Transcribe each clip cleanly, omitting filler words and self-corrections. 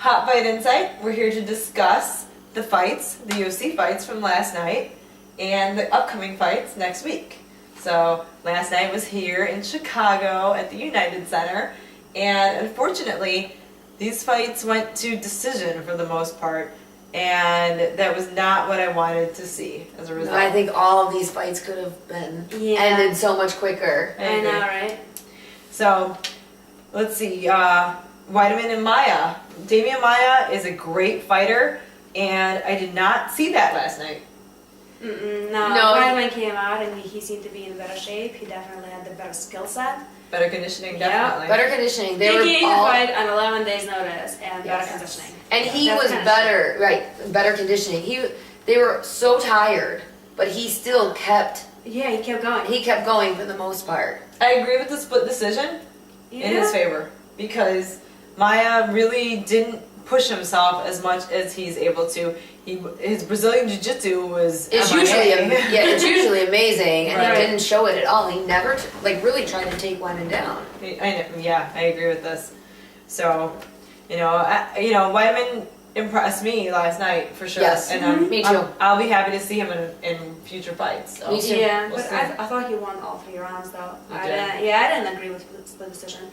Hot Fight Insight. We're here to discuss the fights, the UFC fights from last night, and the upcoming fights next week. So last night was here in Chicago at the United Center, and unfortunately, these fights went to decision for the most part, and that was not what I wanted to see as a result. I think all of these fights could have been ended so much quicker. I know, right? So, let's see. Weidman and Maia. Damian Maia is a great fighter, and I did not see that last night. No, Weidman came out and he seemed to be in better shape. He definitely had the better skill set. Better conditioning, definitely. Better conditioning. They gave the fight on 11 days notice and better conditioning. And he was better, better conditioning. They were so tired, but he still kept... Yeah, he kept going. He kept going for the most part. I agree with the split decision in his favor, because Maia really didn't push himself as much as he's able to. His Brazilian Jiu-Jitsu was it's usually amazing, and he didn't show it at all. He never really tried to take Weidman down. I agree with this. So, Weidman impressed me last night for sure. Yes, and me too. I'll be happy to see him in future fights. So. Me too. Yeah, we'll but I thought he won all 3 rounds though. I didn't agree with the split decision.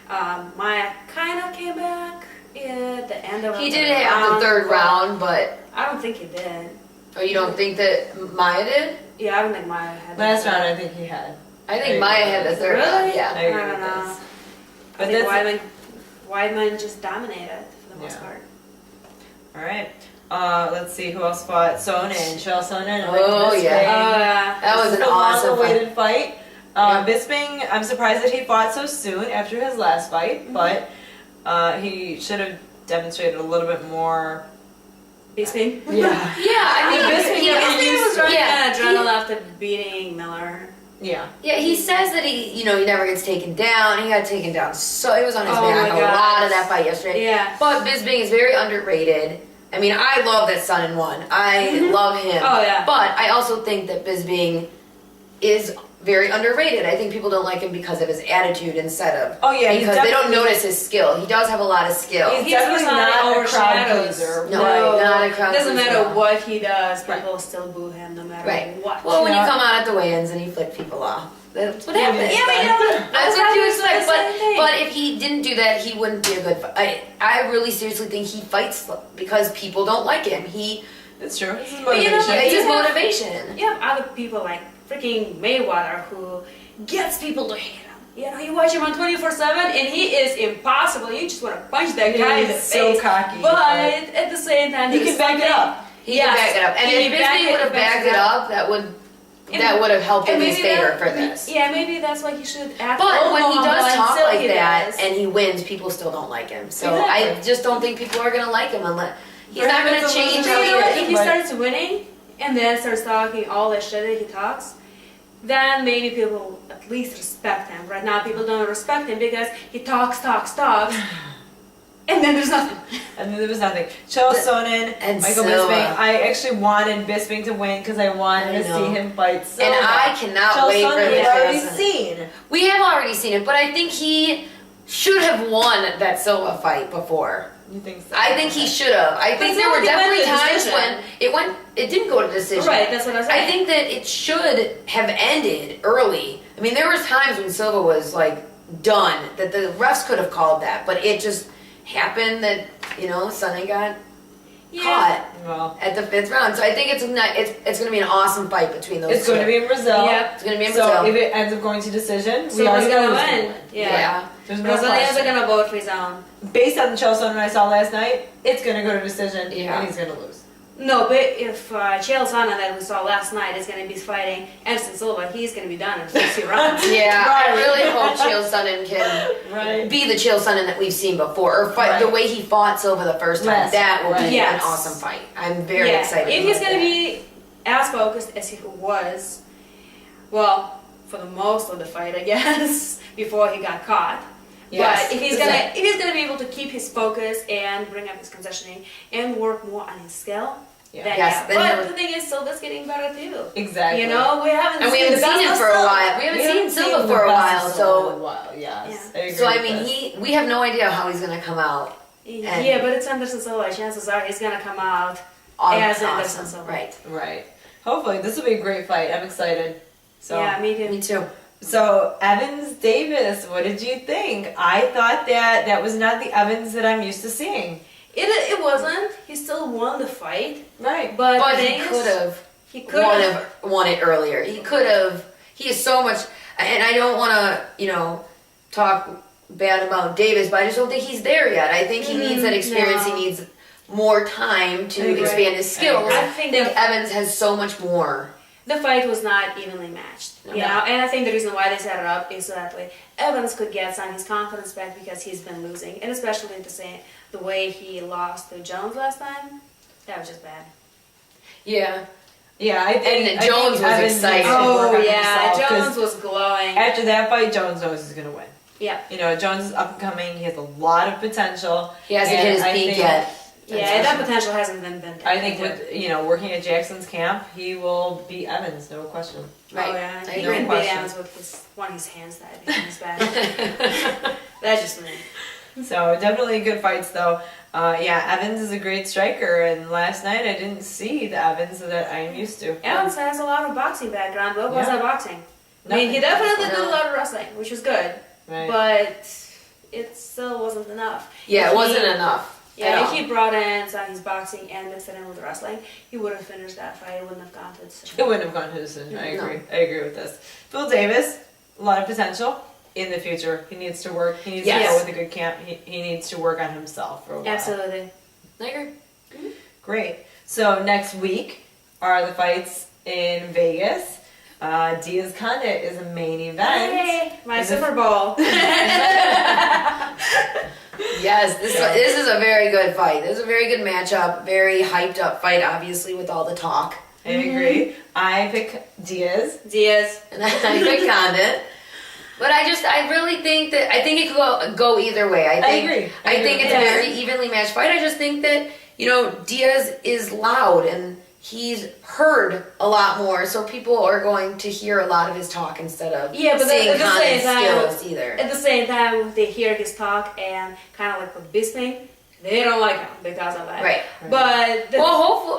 Maia kind of came back at the end of He did have the 3rd round, but I don't think he did. Oh, you don't think that Maia did? Yeah, I don't think Maia had. Last round, I think he had. I think Maia had the 3rd round. Yeah, I agree don't know. with this. But I think Weidman just dominated for the most part. All right. Let's see who else fought. Chael Sonnen. That was an awesome long-awaited fight. Bisping, I'm surprised that he fought so soon after his last fight, but he should have demonstrated a little bit more. Bisping? Yeah. I mean, Bisping was running on adrenaline after beating Miller. Yeah. Yeah, he says that he never gets taken down. He got taken down, so it was on his back a lot of that fight yesterday. Yeah. But Bisping is very underrated. I mean, I love that Sonnen won. I love him. Oh, yeah. But I also think that Bisping is very underrated. I think people don't like him because of his attitude instead of because they don't notice his skill. He does have a lot of skill. He's definitely not a crowd pleaser. No, not a crowd pleaser. Doesn't matter what he does, people still boo him no matter what. Well, when you come out at the weigh-ins and he flipped people off, that's what happens. Yeah, but that's what you expect. But if he didn't do that, he wouldn't be a good fighter. I really seriously think he fights because people don't like him. That's true. This is motivation. It's his motivation. You have other people like freaking Mayweather who gets people to hate him. You watch him on 24/7 and he is impossible. You just want to punch that guy in the face. So cocky. But at the same time, he can back it up. He can back it up. And if Bisping would have backed it up, that would have helped in his favor for this. Yeah, maybe that's why he should act. But when he does talk like that and he wins, people still don't like him. So I just don't think people are going to like him unless he's not going to change. If he starts winning and then starts talking all the shit that he talks, then maybe people will at least respect him. Right now, people don't respect him because he talks, and then there's nothing. And then there was nothing. Chael Sonnen and Michael Bisping. I actually wanted Bisping to win because I wanted to see him fight so bad. I cannot wait for this. We have already seen it, but I think he should have won that Silva fight before. You think so? I think he should have. I think there were definitely times when it didn't go to decision. Right, that's what I was saying. I think that it should have ended early. I mean, there was times when Silva was done that the refs could have called that, but it just happened that Sonnen got caught at the 5th round. So I think it's going to be an awesome fight between those two. It's going to be in Brazil. Yep. It's going to be in Brazil. So if it ends up going to decision, we are going to win. Yeah. Brazilians are going to vote for his own. Based on the Chael Sonnen I saw last night, it's going to go to decision and he's going to lose. No, but if Chael Sonnen that we saw last night is going to be fighting Anderson Silva, he's going to be done in 60 rounds. I really hope Chael Sonnen can be the Chael Sonnen that we've seen before, or fight the way he fought Silva the first time. That will be an awesome fight. I'm very excited. If he's going to be as focused as he was, well, for the most of the fight, I guess, before he got caught. But if he's gonna be able to keep his focus and bring up his conditioning and work more on his skill, But the thing is, Silva's getting better too. Exactly. We haven't seen him for a while. We haven't seen Silva for a while, so yes. So I mean, we have no idea how he's gonna come out Yeah, but it's Anderson Silva. Chances are he's gonna come out as Anderson Silva. Right. Right. Hopefully, this will be a great fight. I'm excited. So. Yeah, me too. Me too. So Evans Davis, what did you think? I thought that was not the Evans that I'm used to seeing. It wasn't. He still won the fight, Right. but But the he thing is, could have he could have. won it earlier. He could have. He is so much, and I don't want to, talk bad about Davis, but I just don't think he's there yet. I think he needs that experience. no. He needs more time to agree. expand his skills. I think Evans has so much more. The fight was not evenly matched, No. and I think the reason why they set it up is so that way Evans could get some of his confidence back because he's been losing, and especially the way he lost to Jones last time, that was just bad. Yeah. Yeah, I think And Jones was Evans needs to excited. work on himself, 'cause Jones was glowing. after that fight, Jones knows he's gonna win. Yeah, Jones is up and coming. He has a lot of potential. He hasn't And hit his I peak think- yet. yeah, that potential hasn't been tapped I think into. with working at Jackson's camp, he will beat Evans, no question. Right. Oh yeah, I he agree. can beat question. Evans with one of his hands that behind his back. That's just me. So definitely good fights though. Evans is a great striker, and last night I didn't see the Evans that I'm used to. Evans has a lot of boxing background. What was Yeah. that boxing? I Nothing. mean, he definitely did No. a lot of wrestling, which was good, Right. but it still wasn't enough. Yeah, If it wasn't he- enough. Yeah, at if all. he brought in some of his boxing and mixed it in with wrestling, he would have finished that fight. It wouldn't have gone to the decision. It wouldn't have gone to decision. I No. agree. I agree with this. Phil Davis, a lot of potential in the future. He needs to work. He needs to Yes. go with a good camp. He needs to work on himself for a while. Absolutely. I agree. Great. So next week are the fights in Vegas. Diaz Condit is a main event. Hey, my Is it- Super Bowl. Yes, this is a very good fight. This is a very good matchup. Very hyped up fight, obviously, with all the talk. I agree. I pick Diaz. Diaz. And I pick Condit. But I really think it could go either way. I agree. I think it's a very evenly matched fight. I just think that, Diaz is loud and he's heard a lot more, so people are going to hear a lot of his talk instead of Yeah, but seeing at the same Condit's time, skills either. At the same time, they hear his talk and kind of like with Bisping, they don't like him because of that. Right. But Well,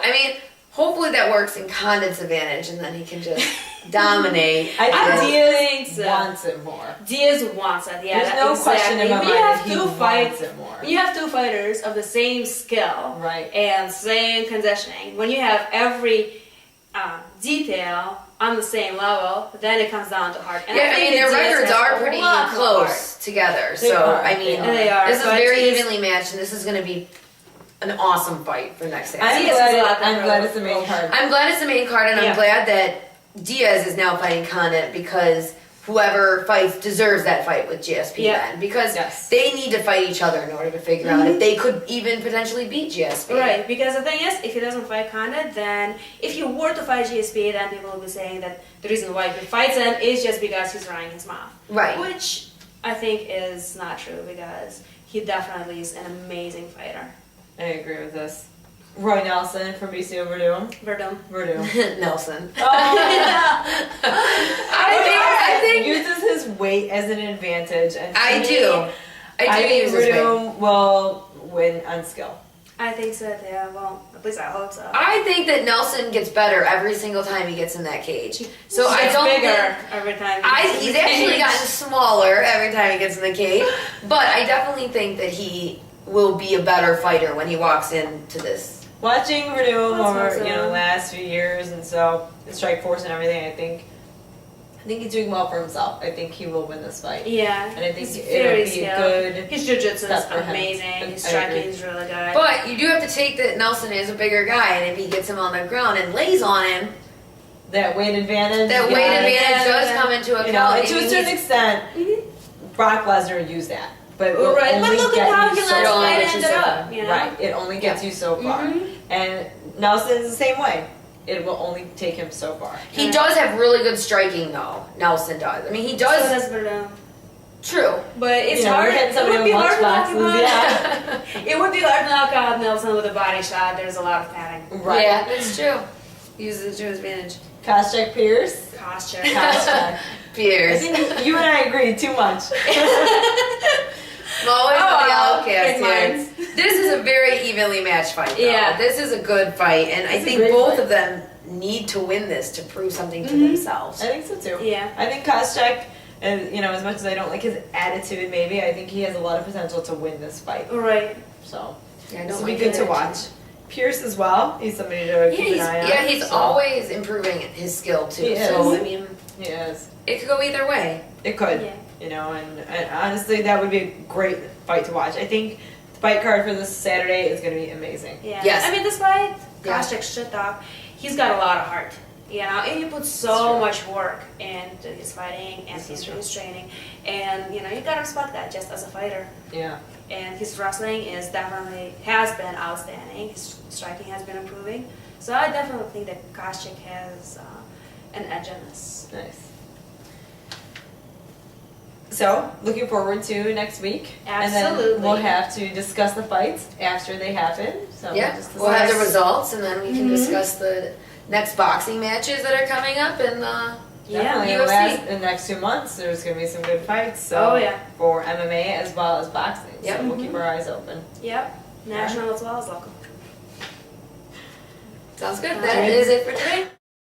hopefully that works in Condit's advantage, and then he can just dominate. I I think think Diaz so. wants it more. Diaz wants it. Yeah, There's no question in my When you mind have that he two wants fights, it more. when you have two fighters of the same skill Right. and same conditioning, when you have every detail on the same level, then it comes down to heart. And Yeah, I think mean, their that Diaz records has are a pretty lot more heart. close together. They So, are, I they mean, are. They are, this is but very Diaz- evenly matched, and this is going to be an awesome fight for next I'm Saturday. Diaz is a lot glad better. it's the main card. I'm glad it's the main card, and Yeah. I'm glad that Diaz is now fighting Condit because whoever fights deserves that fight with GSP Yeah. then. Because Yes. they need to fight each other in order to figure out if they could even potentially beat GSP. Right, because the thing is, if he doesn't fight Condit, then if he were to fight GSP, then people will be saying that the reason why he fights him is just because he's running his mouth. Right. Which I think is not true because he definitely is an amazing fighter. I agree with this. Roy Nelson from BCO Verdum. Verdum. Nelson. Oh, I think uses his weight as an advantage, and to I me, do. I do think use his weight. Verdum will win on skill. I think so, yeah, well, at least I hope so. I think that Nelson gets better every single time he gets in that cage. So He I gets don't bigger think- every time. He's actually gotten smaller every time he gets in the cage, but I definitely think that he will be a better fighter when he walks into this. Watching Verdum That's over awesome. the last few years, and so the strike force and everything, I think he's doing well for himself. I think he will win this fight. Yeah, And I think he's it'll very be skilled. good His jiu-jitsu is step for him. amazing. I His striking agree. is really good. But you do have to take that Nelson is a bigger guy, and if he gets him on the ground and lays on him, That weight advantage. that weight yeah, advantage does yeah. come into account. You know, and I to a mean, certain he's- extent, Brock Lesnar used that. But it will Right, but only look get at how you he so last far. fight gets you ended so up, far. you know? Right, it only gets you so far. And Nelson's the same way. It will only take him so far. He does have really good striking, though. Nelson does. I mean, he does. So does Verdum. True. But it's You know, hard. we're hitting It somebody would be with hard to knock lunchboxes, him yeah. out. It would be hard to knock out Nelson with a body shot. There's a lot of padding. Right. Yeah, that's true. Uses it to his advantage. Koscheck Pierce. Posture. Koscheck. I Pierce. think you and I agree too much. I'm always Oh, the well, outcast pick here. mine. This evenly matched fight. Though. Yeah. This is a good fight, and I It's a think great both fight. of them need to win this to prove something to Mhm. themselves. I think so too. Yeah. I think Koscheck, and as much as I don't like his attitude, maybe I think he has a lot of potential to win this fight. Right. So Yeah, I this don't will be like good his to attitude. watch. Pierce as well. He's somebody to keep an eye on. He's so always improving his skill too. He So is. I mean, He is. it could go either way. It could. Yeah. And honestly, that would be a great fight to watch. I think the fight card for this Saturday is going to be amazing. Yeah. Yes. I mean, despite Yeah. Koscheck shit talk, he's got a lot of heart. And he puts That's so true. much work into his fighting and This is into true. his training. And, you gotta respect that just as a fighter. Yeah. And his wrestling has been outstanding. His striking has been improving. So I definitely think that Koscheck has an edge on this. Nice. So, looking forward to next week. And then Absolutely. we'll have to discuss the fights after they happen. So Yeah, just we'll have the discuss- results, and then we can Mhm. discuss the next boxing matches that are coming up, and Definitely in UFC. the next 2 months, there's going to be some good fights. So Oh, yeah. for MMA as well as boxing. Yep. So we'll keep our eyes open. Yep. National as well as local. sounds good. All That right. is it for today.